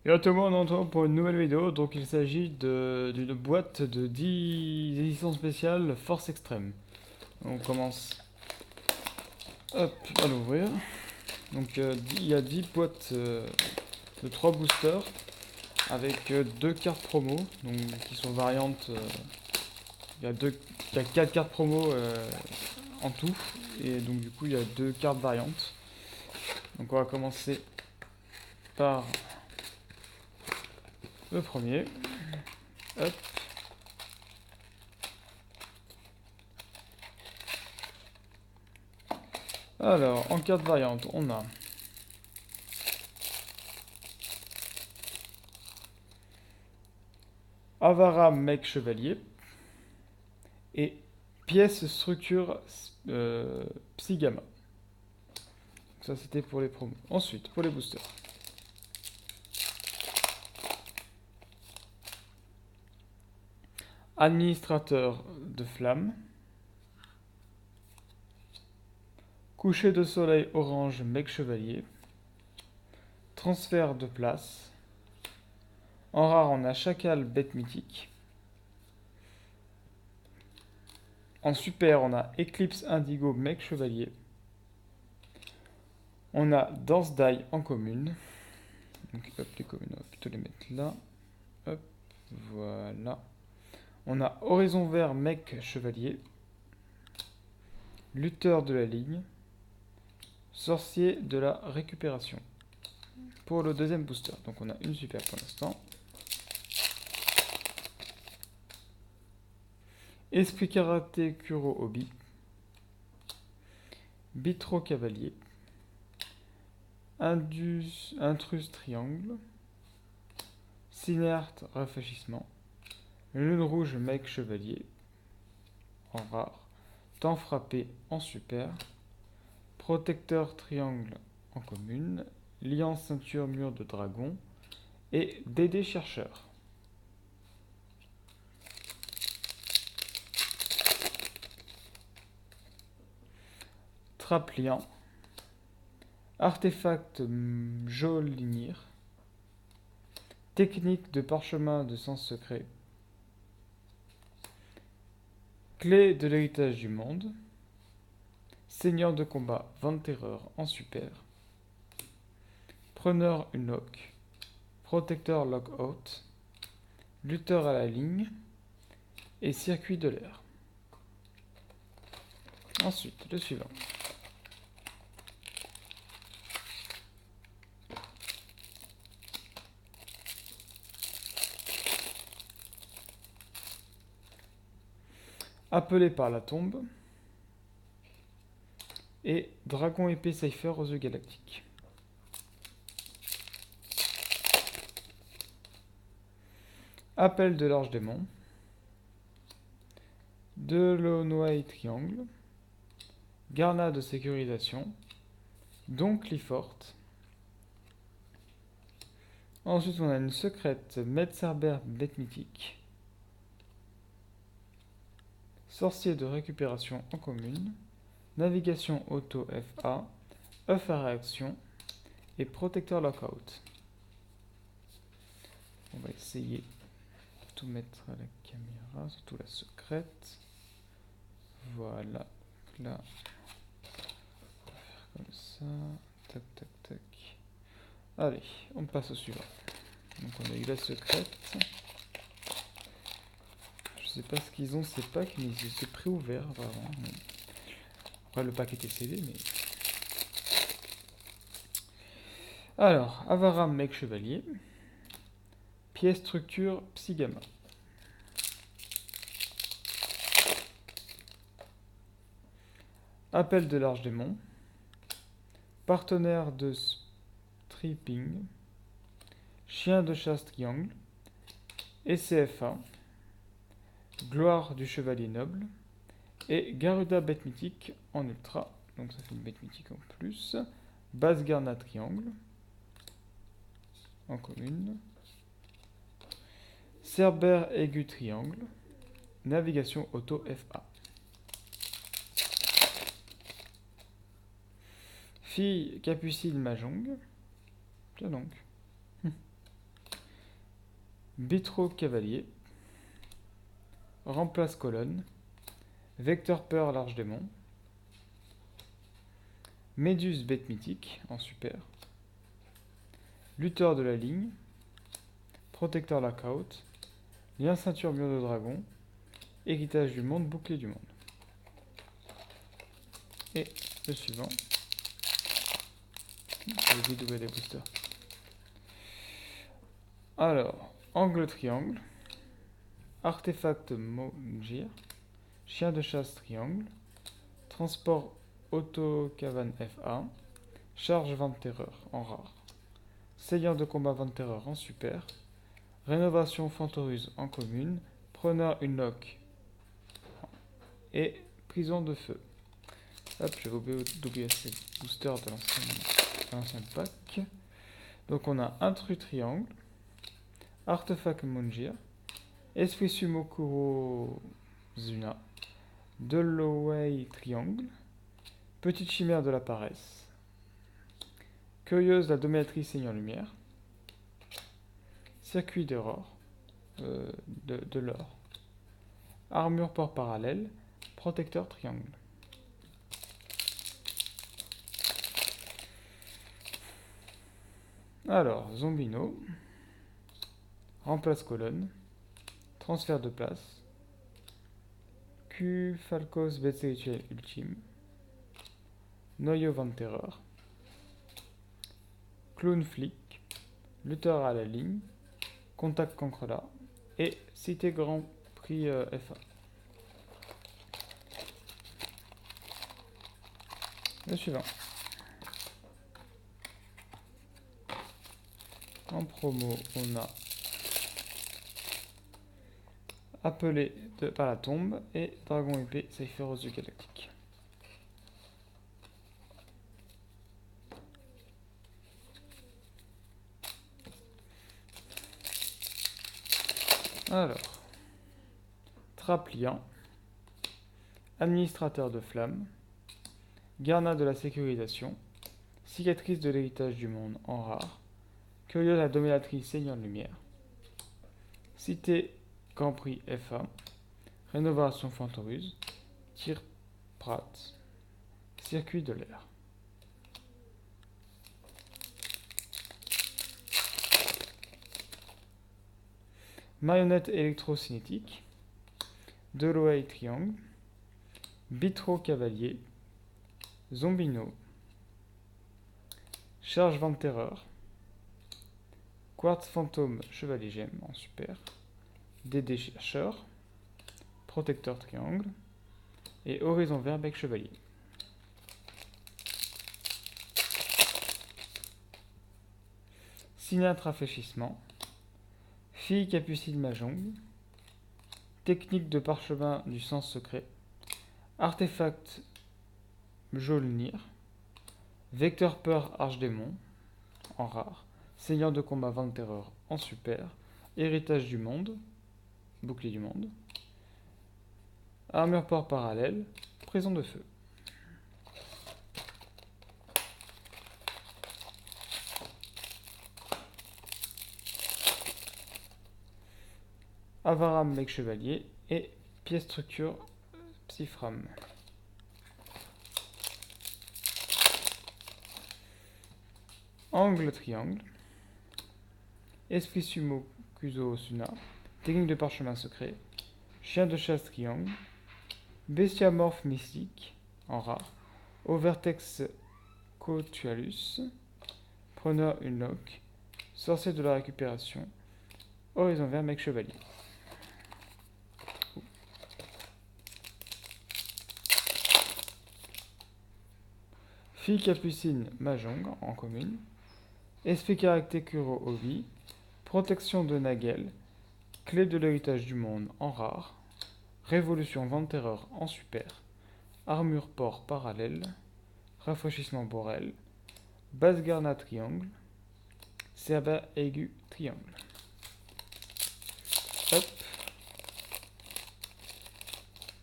Et là tout le monde on entend pour une nouvelle vidéo, donc il s'agit d'une boîte de 10 éditions spéciales Force Extrême. On commence hop, à l'ouvrir. Donc il y a 10 boîtes de 3 boosters avec 2 cartes promo donc, qui sont variantes. Il y a 4 cartes promo en tout, et donc du coup il y a 2 cartes variantes. Donc on va commencer par le premier. Hop. Alors, en carte variante, on a Avara Mech Chevalier et pièce structure Psygamma. Ça c'était pour les promos. Ensuite, pour les boosters. Administrateur de flamme. Coucher de soleil orange Mech Chevalier. Transfert de place. En rare, on a Chacal Bête Mythique. En super, on a Eclipse Indigo Mech Chevalier. On a Danse Die en commune. Donc hop, les communes, on va plutôt les mettre là. Hop, voilà. On a Horizon Vert Mech Chevalier. Lutteur de la ligne. Sorcier de la récupération. Pour le deuxième booster. Donc on a une super pour l'instant. Esprit Karaté Kuro Obi. Bitro Cavalier. Intrus Triangle. Synerte Rafraîchissement. Lune Rouge Mech Chevalier. En rare. Temps frappé en super. Protecteur Triangle en commune. Liant Ceinture Mur de Dragon. Et Dédé Chercheur. Trapliant. Artefact Jolinir. Technique de parchemin de sens secret. Clé de l'héritage du monde. Seigneur de combat Venterreur en super. Preneur Unlock. Protecteur Lockout. Lutteur à la ligne. Et circuit de l'air. Ensuite, le suivant. Appelé par la tombe. Et Dragon épée Cypher aux yeux galactiques. Appel de l'Arche-Démon. De l'Onoï Triangle. Garna de sécurisation. Donc Clifford. Ensuite, on a une secrète Metserber Bête Mythique. Sorcier de récupération en commune. Navigation auto FA. œuf à réaction. Et protecteur lockout. On va essayer de tout mettre à la caméra, surtout la secrète. Voilà. Là. On va faire comme ça. Tac, tac, tac. Allez, on passe au suivant. Donc on a eu la secrète. Je sais pas ce qu'ils ont, ces packs, mais ils étaient préouverts vraiment. Après le pack était scellé, mais... Alors, Avaram Mech Chevalier. Pièce structure Psygamma. Appel de l'Arche-Démon. Partenaire de Stripping. Chien de chasse Triangle. ECFA. Gloire du Chevalier Noble. Et Garuda Bête Mythique en ultra. Donc ça fait une bête mythique en plus. Base Garna Triangle. En commune. Cerber Aigu Triangle. Navigation auto FA. Fille Capucine Mahjong. Tiens donc. Bitro cavalier. Remplace colonne. Vecteur peur large démon. Méduse bête mythique en super. Lutteur de la ligne. Protecteur lockout. Lien ceinture mur de dragon. Héritage du monde, bouclier du monde. Et le suivant. J'ai oublié d'ouvrir les boosters. Alors, angle triangle. Artefact Mongir. Chien de chasse triangle. Transport auto-cavane FA. Charge vent de terreur en rare. Seigneur de combat vent de terreur en super. Rénovation Fantoruse en commune. Preneur Unlock et prison de feu. Hop, j'avais oublié ces boosters de l'ancien pack. Donc on a intrus triangle, artefact Mongir, esprit sumo Kuro Zuna, Deloway triangle, petite chimère de la paresse, curieuse la dominatrice seigneur lumière, circuit d'aurore, de l'or, armure port parallèle, protecteur triangle. Alors, Zombino, remplace colonne, transfert de place, Q Falcos bête spirituelle ultime, Noyau vent de terreur, Clown flic, lutteur à la ligne, contact Cancrela et Cité Grand Prix FA. Le suivant. En promo, on a Appelé par la tombe et Dragon épée Cypheros du Galactique. Alors, Trapliant, Administrateur de flammes, Garna de la sécurisation, Cicatrice de l'héritage du monde en rare, Curieuse la dominatrice Seigneur de lumière, Cité Grand Prix FA, Rénovation Fantoruse, Tir Prat, Circuit de l'air. Marionnette électrocinétique, Deloway triangle, Bitro cavalier, Zombino, Charge vent de terreur, Quartz fantôme chevalier gemme en super, DD chercheur, Protecteur triangle et Horizon vert bec chevalier. Sinâtre rafraîchissement, Fille capucine Mahjong, Technique de parchemin du sens secret, Artefact Mjolnir, Vecteur peur archdémon en rare, Seigneur de combat vent de terreur en super, Héritage du monde, bouclier du monde, Armure port parallèle, Prison de feu. Avaram mec chevalier et pièce structure Psyfram. Angle triangle, Esprit sumo Kuzo Suna, Technique de parchemin secret, Chien de chasse triangle, Bestiamorphe mystique en rare, Overtex Cotualus, Preneur Unlock, Sorcier de la récupération, Horizon vert mec chevalier. Fille capucine Mahjong en commune, Esprit caractère Kuro Ovi, Protection de Nagel, Clé de l'héritage du monde en rare, Révolution vent de terreur en super, Armure port parallèle, Rafraîchissement Borel, Basse-Garna triangle, Cerba aigu triangle. Hop.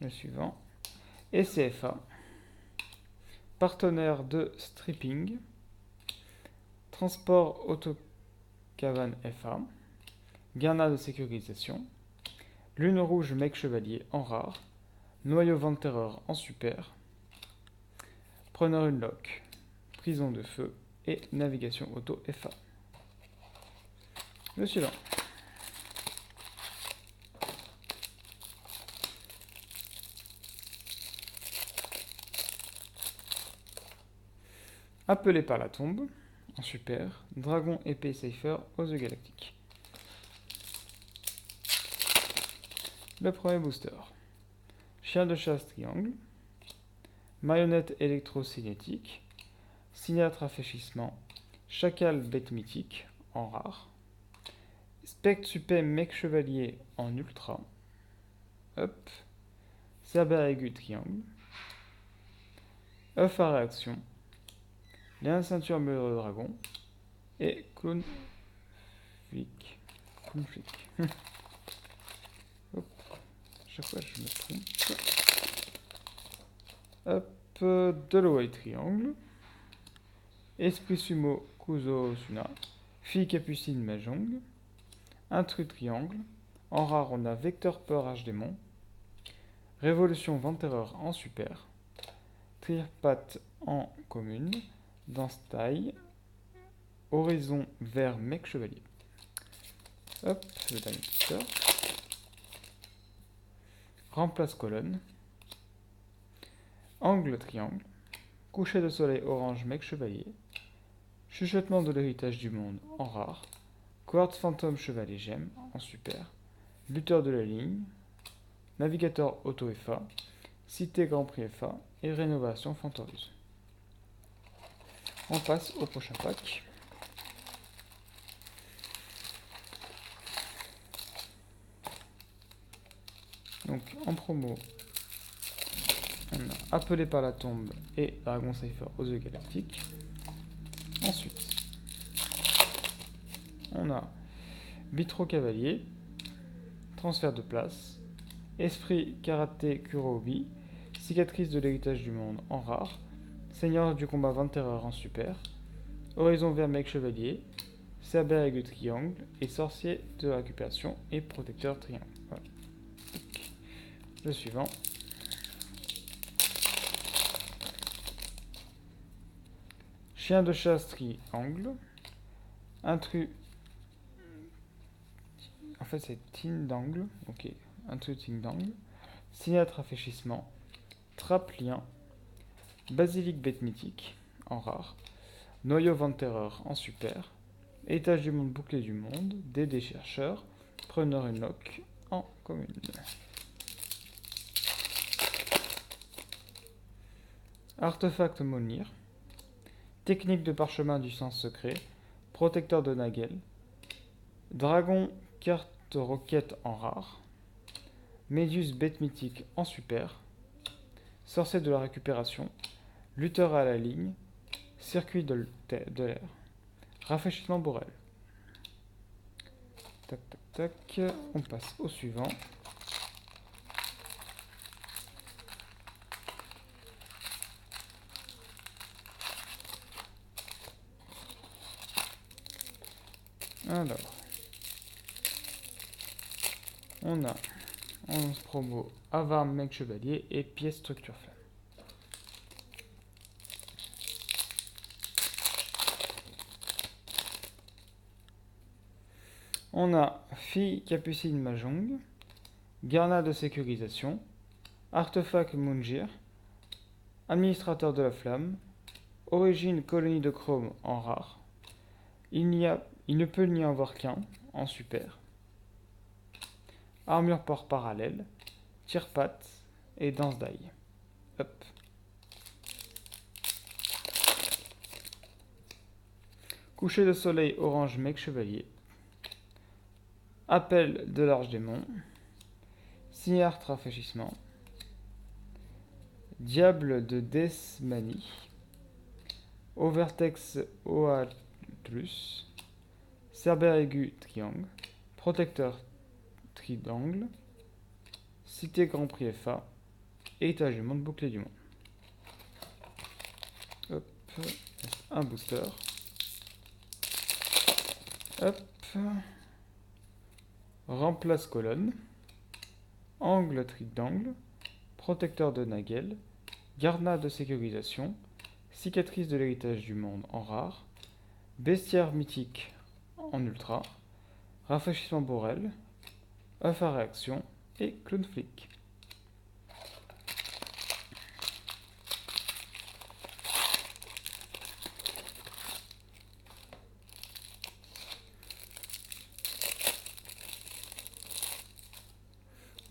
Le suivant. Et CFA. Partenaire de stripping. Transport autocavane FA. Garna de sécurisation. Lune rouge mec chevalier en rare. Noyau vent de terreur en super. Preneur unlock. Prison de feu. Et navigation auto FA. Le suivant. Appelé par la tombe, en super, dragon épée Cypher aux œufs galactiques. Le premier booster. Chien de chasse triangle. Marionnette électrocinétique. Signatre rafraîchissement. Chacal bête mythique en rare. Spectre super mec chevalier en ultra. Hop. Cerbère aigu triangle. œuf à réaction. Lien ceinture meilleur dragon. Et clown flic. Clown flic. Hop. Chaque fois je me trompe. Hop. Delaware triangle. Esprit sumo Kuzo Suna. Fille capucine Mahjong. Intrus triangle. En rare on a Vecteur peur H-démon. Révolution vent terreur en super. Trierpat en commune. Danse taille. Horizon vert mec chevalier. Hop, le dernier booster. Remplace colonne. Angle triangle. Coucher de soleil orange mec chevalier. Chuchotement de l'héritage du monde en rare. Quartz fantôme chevalier gemme en super. Buteur de la ligne. Navigateur auto FA. Cité Grand Prix FA. Et rénovation Fantorus. On passe au prochain pack. Donc en promo, on a Appelé par la tombe et Dragon Cypher aux œufs galactiques. Ensuite, on a Vitro Cavalier, Transfert de place, Esprit Karaté Kurobi, Cicatrice de l'héritage du monde en rare, Seigneur du combat 20 terreur en super, Horizon vert mec chevalier, Cerbère aigu triangle et Sorcier de récupération et Protecteur triangle. Voilà. Le suivant. Chien de chasse triangle. Intrus. En fait, c'est Tin d'angle. Ok. Intrus Tin d'angle. Signatre rafraîchissement. Trappe lien. Basilic bête mythique en rare. Noyau vent de terreur en super. Étage du monde bouclé du monde. DD chercheur. Preneur unlock en commune. Artefact Monir. Technique de parchemin du sens secret. Protecteur de Nagel. Dragon carte roquette en rare. Méduse bête mythique en super. Sorcier de la récupération. Lutteur à la ligne. Circuit de l'air. Rafraîchissement Borel. Tac tac tac. On passe au suivant. Alors, on a 11 promo Avar mec chevalier et pièce structure flamme. On a Fille capucine Mahjong, Garna de sécurisation, Artefact Mungir, Administrateur de la flamme, Origine colonie de chrome en rare. Il ne peut n'y avoir qu'un en super. Armure port parallèle, tire-patte et danse d'ail. Hop. Coucher de soleil orange mec chevalier. Appel de l'arche-démon. Signarte rafraîchissement. Diable de Desmanie. Overtex OA+. Cerbère aigu triangle. Protecteur triangle. Cité Grand Prix FA. Héritage du monde bouclé du monde. Hop. Un booster. Hop. remplace colonne, angle triangle, protecteur de Nagel, garde de sécurisation, cicatrice de l'héritage du monde en rare, bestiaire mythique en ultra, rafraîchissement Borel, œuf à réaction et clown flick.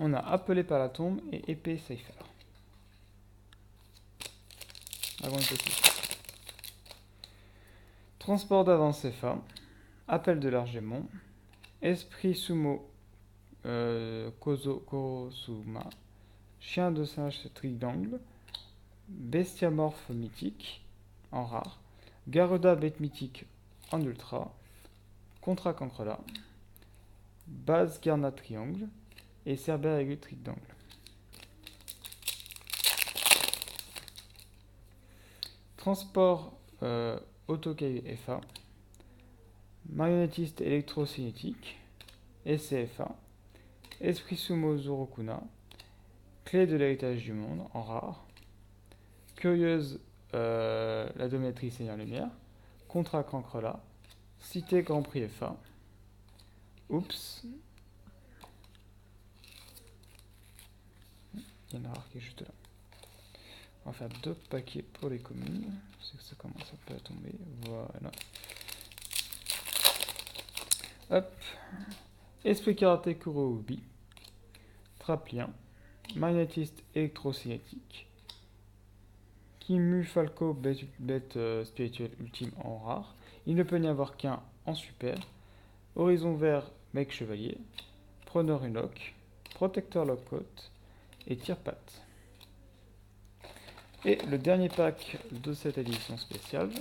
On a appelé par la tombe et épée Cypher. Transport d'avance FA, appel de l'Argemon, esprit sumo Kosuma, chien de singe triangle, bestiamorphe mythique en rare, Garuda bête mythique en ultra, Contra Cancrela, base Garna triangle et Cerbère aigu triangle. Transport autocaille FA, marionnettiste électrocinétique, SCFA, esprit sumo Zorokuna, clé de l'héritage du monde en rare, curieuse la dominatrice Seigneur Lumière, Contra Cancrela, cité Grand Prix FA, oups, il y en a un rare qui est juste là. On va faire 2 paquets pour les communes. C'est que ça commence un peu à tomber. Voilà. Hop. Esprit karaté Kuroubi. Traplien. Magnétiste électrocinétique. Kimu Falco, bête spirituelle ultime en rare. Il ne peut n'y avoir qu'un en super. Horizon vert, mec chevalier. Preneur Unlock. Protecteur Lockcoat. Et tire-patte. Et le dernier pack de cette édition spéciale.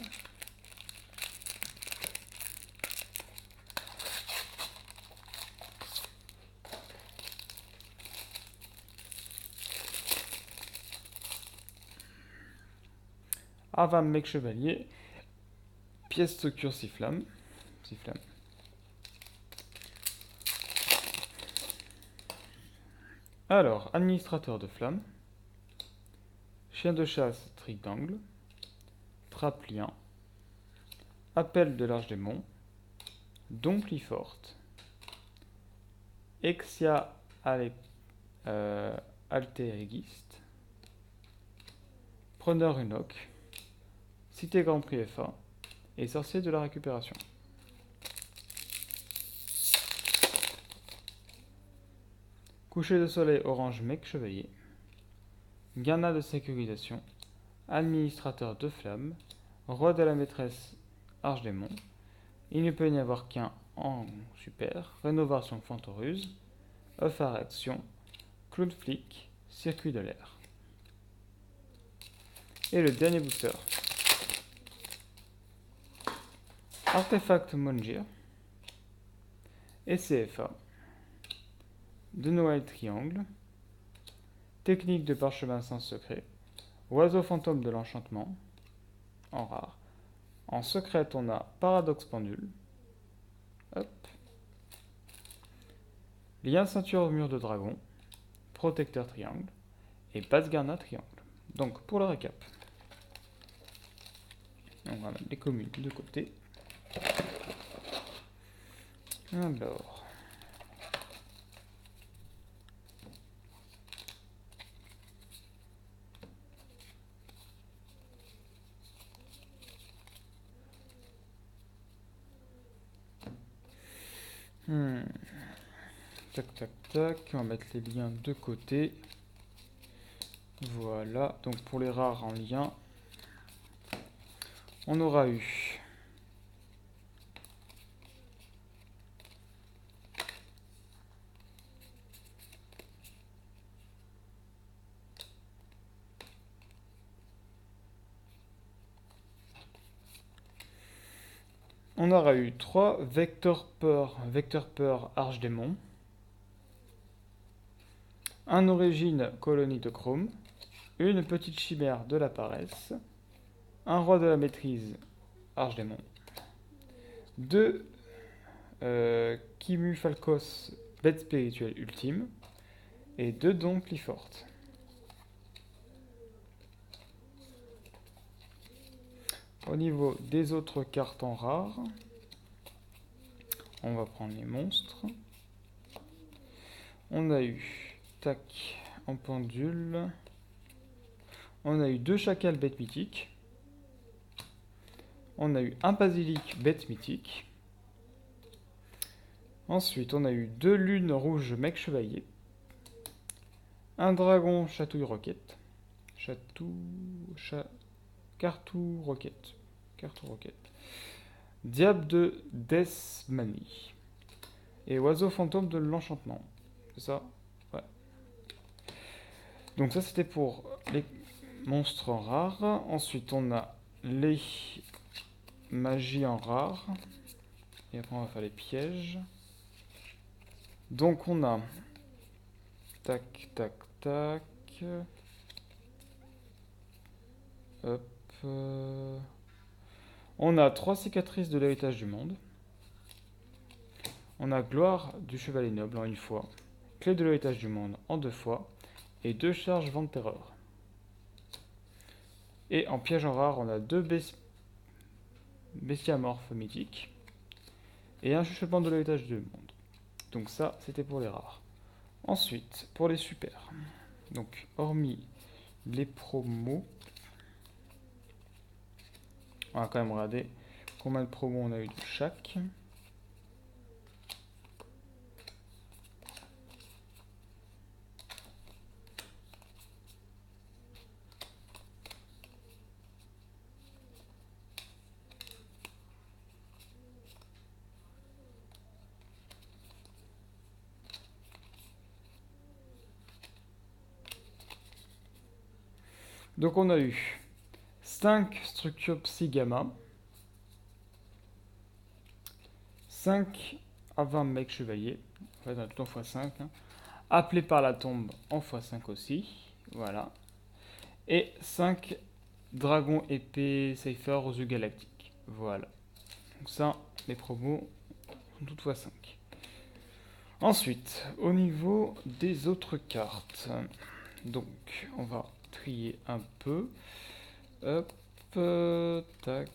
Avam mec chevalier. Pièce structure Sifflamme. Alors, administrateur de flamme. Chien de chasse triangle, traplien, appel de l'Argemon, Dompliforte, Exia Alteregiste, Preneur Unlock, Cité Grand Prix FA et Sorcier de la récupération. Coucher de soleil orange mec chevalier. Garna de sécurisation, administrateur de flamme, roi de la maîtresse Arche-Démon, il ne peut y avoir qu'un en super, rénovation Fantoruse, œuf à réaction, clown flick, circuit de l'air. Et le dernier booster. Artefact Mongir, SCFA, de Noël Triangle, technique de parchemin sans secret, oiseau fantôme de l'enchantement, en rare. En secrète, on a paradoxe pendule, hop. Lien ceinture au mur de dragon, protecteur triangle, et base Garna triangle. Donc, pour le récap, on va mettre les communes de côté. Alors... Tac, tac, tac. On va mettre les liens de côté. Voilà. Donc pour les rares en lien, on aura eu on aura eu 3 Vector Peur Arche-Démon, un Origine Colonie de Chrome, une petite chimère de la paresse, un roi de la maîtrise Arche-Démon, 2 Kimu Falcos bête spirituelle ultime et 2 dons Clifford. Au niveau des autres cartes en rare, on va prendre les monstres. On a eu, tac, en pendule. On a eu 2 chacals bêtes mythiques. On a eu un basilic bête mythique. Ensuite, on a eu 2 lunes rouges mec chevalier. Un dragon chatouille roquette. Cartou roquette. Diable de Deathmanie. Et oiseau fantôme de l'enchantement. C'est ça? Ouais. Donc ça c'était pour les monstres en rare. Ensuite on a les magies en rare. Et après on va faire les pièges. Donc on a... Tac, tac, tac. Hop. On a 3 cicatrices de l'héritage du monde. On a gloire du chevalier noble en 1 fois. Clé de l'héritage du monde en 2 fois. Et 2 charges vent de terreur. Et en piège en rare, on a 2 bestiamorphes mythiques. Et un chuchotement de l'héritage du monde. Donc ça, c'était pour les rares. Ensuite, pour les super. Donc, hormis les promos, on va quand même regarder combien de promos on a eu de chaque. Donc on a eu 5 structures psy gamma, 5 à 20 mecs chevaliers, en fait on a tout en x5, hein. Appelé par la tombe en x5 aussi, voilà, et 5 dragons épées Cypher aux yeux galactiques, voilà. Donc ça, les promos sont toutes x5. Ensuite, au niveau des autres cartes, donc on va trier un peu. Hop, tac.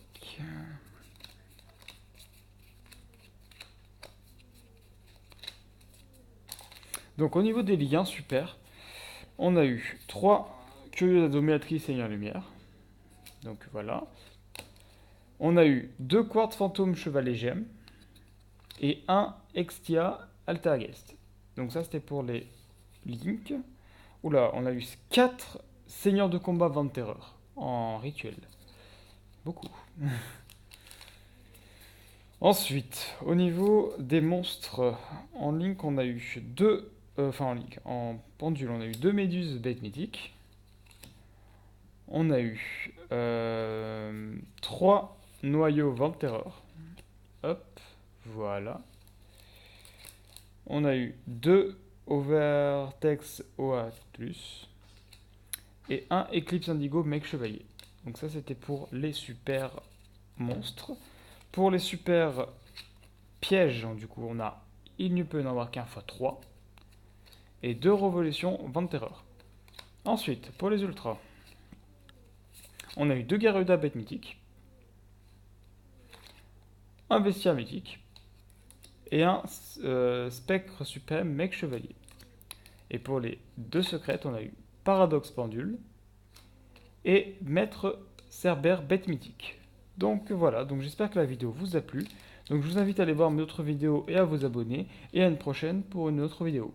Donc au niveau des liens, super. On a eu 3 Curieuse Dominatrice Seigneur Lumière. Donc voilà. On a eu 2 Quartz Fantôme Chevalier Gemme. Et 1 Extia Altergeist. Donc ça c'était pour les links. Oula, on a eu 4 Seigneurs de combat Vent de terreur en rituel. Beaucoup. Ensuite, au niveau des monstres en link, on a eu 2... en pendule, on a eu 2 méduses bêtes mythiques. On a eu 3 noyaux Vent de terreur. Hop, voilà. On a eu 2 Overtex OA+, et 1 Eclipse Indigo Mec Chevalier. Donc ça c'était pour les super monstres. Pour les super pièges, du coup on a Il ne peut n'en avoir qu'un x3 et 2 révolutions Vent de terreur. Ensuite, pour les ultras, on a eu 2 Garuda bêtes mythiques, un Vestia mythique et un Spectre suprême Mec Chevalier. Et pour les 2 secrètes, on a eu Paradoxe Pendule et Maître Cerbère bête mythique. Donc voilà, donc j'espère que la vidéo vous a plu. Donc je vous invite à aller voir mes autres vidéos et à vous abonner. Et à une prochaine pour une autre vidéo.